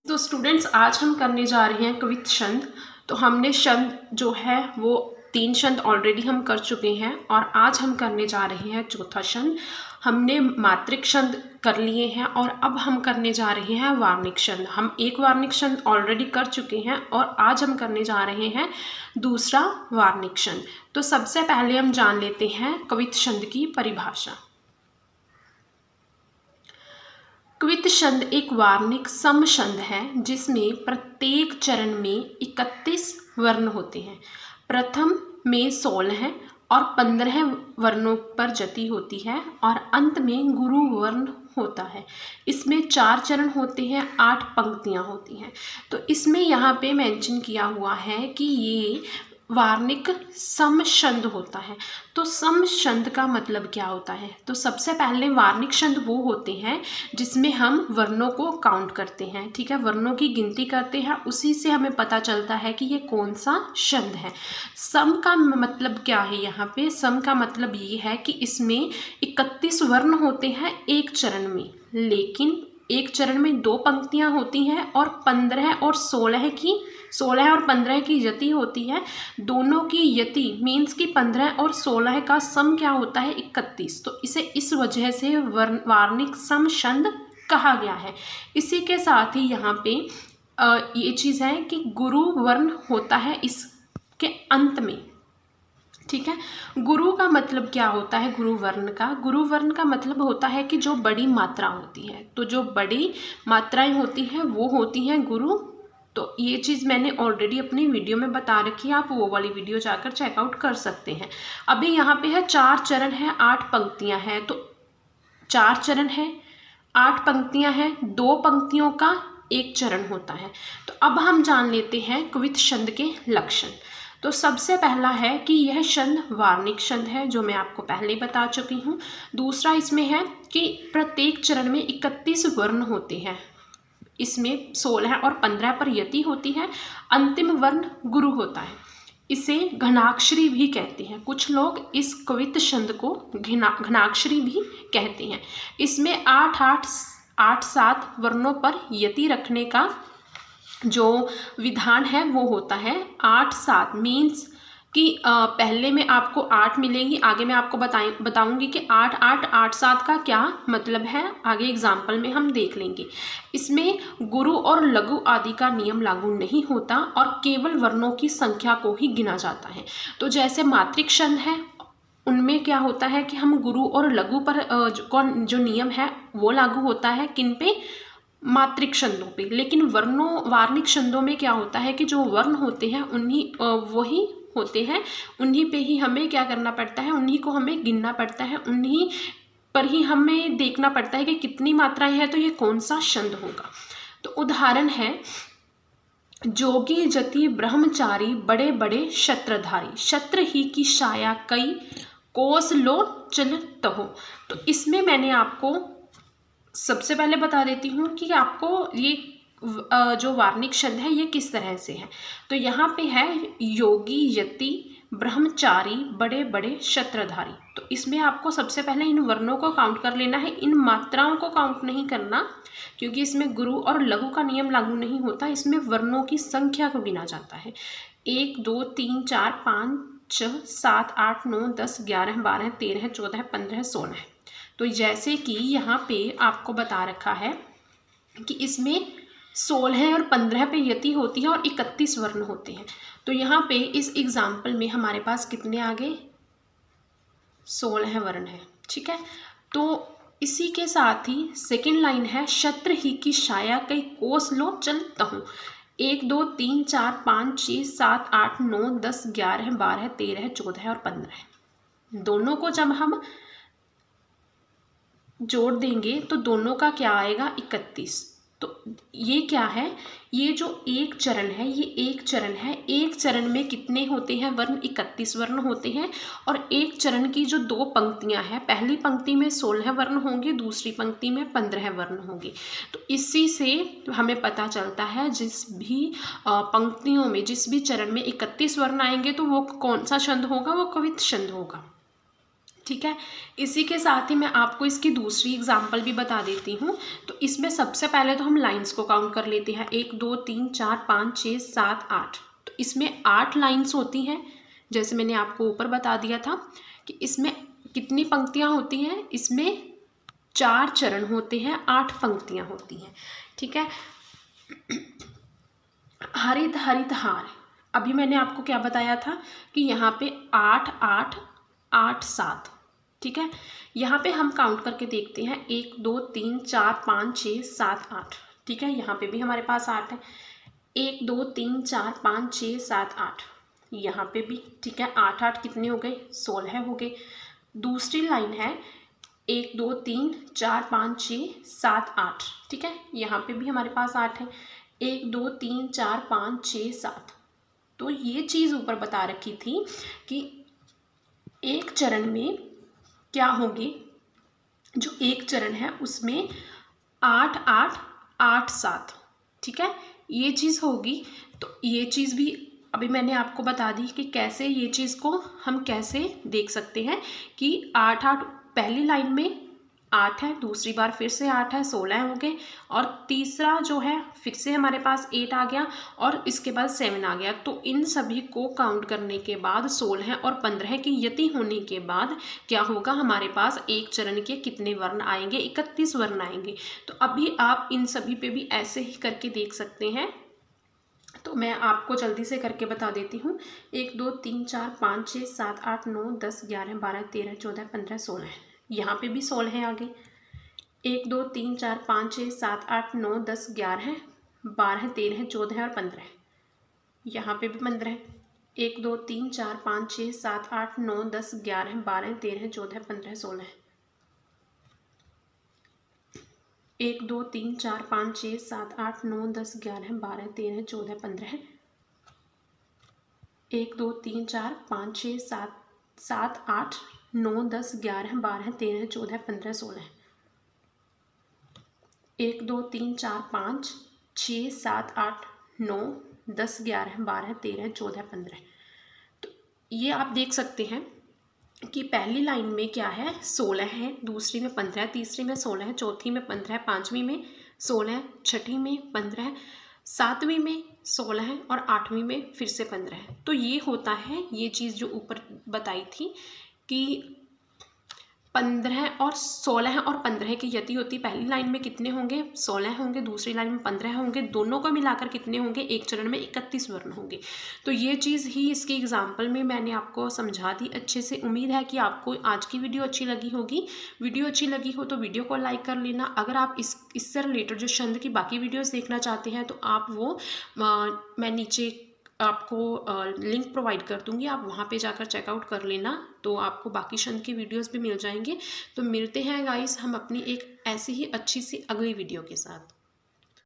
तो स्टूडेंट्स आज हम करने जा रहे हैं कवित छंद। तो हमने छंद जो है वो 3 छंद ऑलरेडी हम कर चुके हैं और आज हम करने जा रहे हैं चौथा छंद। हमने मात्रिक छंद कर लिए हैं और अब हम करने जा रहे हैं वार्णिक छंद। हम एक वार्णिक छंद ऑलरेडी कर चुके हैं और आज हम करने जा रहे हैं दूसरा वार्णिक छंद। तो सबसे पहले हम जान लेते हैं कवित छंद की परिभाषा। कवित छंद एक वार्णिक सम छंद है जिसमें प्रत्येक चरण में 31 वर्ण होते हैं। प्रथम में 16 और 15 वर्णों पर जति होती है और अंत में गुरु वर्ण होता है। इसमें 4 चरण होते हैं, 8 पंक्तियां होती हैं। तो इसमें यहाँ पे मेंशन किया हुआ है कि ये वार्णिक सम छंद होता है। तो सम छंद का मतलब क्या होता है? तो सबसे पहले वार्णिक छंद वो होते हैं जिसमें हम वर्णों को काउंट करते हैं, ठीक है, वर्णों की गिनती करते हैं, उसी से हमें पता चलता है कि ये कौन सा छंद है। सम का मतलब क्या है? यहाँ पे सम का मतलब ये है कि इसमें 31 वर्ण होते हैं एक चरण में, लेकिन एक चरण में 2 पंक्तियां होती हैं और 15 और 15 की यति होती है। दोनों की यति मीन्स कि 15 और 16 का सम क्या होता है? 31। तो इसे इस वजह से वार्णिक सम छंद कहा गया है। इसी के साथ ही यहाँ पे ये चीज़ है कि गुरु वर्ण होता है इसके अंत में, ठीक है। गुरु का मतलब क्या होता है? गुरु वर्ण का मतलब होता है कि जो बड़ी मात्रा होती है। तो जो बड़ी मात्राएं होती हैं वो होती हैं गुरु। तो ये चीज़ मैंने ऑलरेडी अपनी वीडियो में बता रखी है, आप वो वाली वीडियो जाकर चेकआउट कर सकते हैं। अभी यहाँ पे है 4 चरण है, 8 पंक्तियां हैं। तो 4 चरण है, 8 पंक्तियां हैं, 2 पंक्तियों का 1 चरण होता है। तो अब हम जान लेते हैं कवित छंद के लक्षण। तो सबसे पहला है कि यह छंद वार्णिक छंद है, जो मैं आपको पहले बता चुकी हूँ। दूसरा इसमें है कि प्रत्येक चरण में 31 वर्ण होते हैं। इसमें 16 और 15 पर यति होती है। अंतिम वर्ण गुरु होता है। इसे घनाक्षरी भी कहते हैं। कुछ लोग इस कवित छंद को घनाक्षरी भी कहते हैं। इसमें 8-7 वर्णों पर यति रखने का जो विधान है वो होता है 8-7 मीन्स कि पहले में आपको 8 मिलेंगी, आगे मैं आपको बताऊंगी कि 8-8-8-7 का क्या मतलब है, आगे एग्जाम्पल में हम देख लेंगे। इसमें गुरु और लघु आदि का नियम लागू नहीं होता और केवल वर्णों की संख्या को ही गिना जाता है। तो जैसे मात्रिक छंद है उनमें क्या होता है कि हम गुरु और लघु पर जो नियम है वो लागू होता है, किन पे? मात्रिक छंदों पे। लेकिन वार्णिक छंदों में क्या होता है कि जो वर्ण होते हैं वही होते हैं, उन्हीं पे ही हमें क्या करना पड़ता है, उन्हीं को हमें गिनना पड़ता है, उन्हीं पर ही हमें देखना पड़ता है कि कितनी मात्राएं हैं तो ये कौन सा छंद होगा। तो उदाहरण है जोगी जति ब्रह्मचारी बड़े बड़े छत्रधारी, छत्र ही की छाया कई कोस लो चलत हो। तो इसमें मैंने आपको सबसे पहले बता देती हूँ कि आपको ये जो वार्णिक छंद है ये किस तरह से है। तो यहाँ पे है योगी यति ब्रह्मचारी बड़े बड़े छत्रधारी। तो इसमें आपको सबसे पहले इन वर्णों को काउंट कर लेना है, इन मात्राओं को काउंट नहीं करना, क्योंकि इसमें गुरु और लघु का नियम लागू नहीं होता। इसमें वर्णों की संख्या को गिना जाता है। 1 2 3 4 5 6 7 8 9 10 11 12 13 14 15 16। तो जैसे कि यहाँ पे आपको बता रखा है कि इसमें 16 और 15 पे यति होती है और 31 वर्ण होते हैं। तो यहाँ पे इस एग्जाम्पल में हमारे पास कितने आ गए? 16 वर्ण है, ठीक है। तो इसी के साथ ही सेकेंड लाइन है छत्र ही की छाया कई कोस लो चलता हूँ। 1 2 3 4 5 6 7 8 9 10 11 12 13 14 और 15। दोनों को जब हम जोड़ देंगे तो दोनों का क्या आएगा? 31। तो ये क्या है? ये जो एक चरण है ये एक चरण है। एक चरण में कितने होते हैं वर्ण? 31 वर्ण होते हैं। और एक चरण की जो 2 पंक्तियां हैं, पहली पंक्ति में 16 वर्ण होंगे, दूसरी पंक्ति में 15 वर्ण होंगे। तो इसी से हमें पता चलता है जिस भी पंक्तियों में, जिस भी चरण में 31 वर्ण आएंगे तो वो कौन सा छंद होगा? वो कवित छंद होगा, ठीक है। इसी के साथ ही मैं आपको इसकी दूसरी एग्जाम्पल भी बता देती हूँ। तो इसमें सबसे पहले तो हम लाइंस को काउंट कर लेते हैं, 1 2 3 4 5 6 7 8। तो इसमें 8 लाइंस होती हैं, जैसे मैंने आपको ऊपर बता दिया था कि इसमें कितनी पंक्तियाँ होती हैं, इसमें 4 चरण होते हैं, 8 पंक्तियाँ होती हैं। ठीक है। हरित हरित हार, अभी मैंने आपको क्या बताया था कि यहाँ पे 8 8 8 7। ठीक है। यहाँ पे हम काउंट करके देखते हैं, 1 2 3 4 5 6 7 8। ठीक है। यहाँ पे भी हमारे पास 8 है, 1 2 3 4 5 6 7 8। यहाँ पे भी ठीक है, 8 8 कितने हो गए, 16 हो गए। दूसरी लाइन है 1 2 3 4 5 6 7 8। ठीक है। यहाँ पे भी हमारे पास 8 है, 1 2 3 4 5 6 7। तो ये चीज़ ऊपर बता रखी थी कि एक चरण में क्या होगी, जो एक चरण है उसमें 8 8 8 7। ठीक है, ये चीज़ होगी। तो ये चीज़ भी अभी मैंने आपको बता दी कि कैसे ये चीज़ को हम कैसे देख सकते हैं कि 8 8 पहली लाइन में 8 है, दूसरी बार फिर से 8 है, 16 हो गए, और तीसरा जो है फिर से हमारे पास 8 आ गया, और इसके बाद 7 आ गया। तो इन सभी को काउंट करने के बाद 16 और 15 की यति होने के बाद क्या होगा, हमारे पास एक चरण के कितने वर्ण आएंगे, 31 वर्ण आएंगे। तो अभी आप इन सभी पे भी ऐसे ही करके देख सकते हैं। तो मैं आपको जल्दी से करके बता देती हूँ। 1 2 3 4 5 6 7 8 9 10 11 12 13 14 15 16। यहाँ पे भी 16 है आगे। 1 2 3 4 5 6 7 8 9 10 11 12 13 14 और 15। यहाँ पे भी 15 है। 1 2 3 4 5 6 7 8 9 10 11 12 13 14 15 16। 1 2 3 4 5 6 7 8 9 10 11 12 13 14 15। 1 2 3 4 5 6 7 7 8 9 10 11 12 13 14 15 16। 1 2 3 4 5 6 7 8 9 10 11 12 13 14 15। तो ये आप देख सकते हैं कि पहली लाइन में क्या है, 16 है, दूसरी में 15 है, तीसरी में 16 है, चौथी में 15 है, पांचवी में 16 है, छठी में 15 है, सातवीं में 16 है, और आठवीं में फिर से 15 है। तो ये होता है, ये चीज़ जो ऊपर बताई थी कि 15 और 16 और 15 की यति होती। पहली लाइन में कितने होंगे, 16 होंगे, दूसरी लाइन में 15 होंगे, दोनों को मिलाकर कितने होंगे, एक चरण में 31 वर्ण होंगे। तो ये चीज़ ही इसके एग्जाम्पल में मैंने आपको समझा दी अच्छे से। उम्मीद है कि आपको आज की वीडियो अच्छी लगी होगी। वीडियो अच्छी लगी हो तो वीडियो को लाइक कर लेना। अगर आप इससे रिलेटेड जो छंद की बाकी वीडियोज़ देखना चाहते हैं तो आप वो मैं नीचे आपको लिंक प्रोवाइड कर दूंगी, आप वहाँ पे जाकर चेकआउट कर लेना, तो आपको बाकी छंद की वीडियोस भी मिल जाएंगे। तो मिलते हैं गाइस हम अपनी एक ऐसी ही अच्छी सी अगली वीडियो के साथ।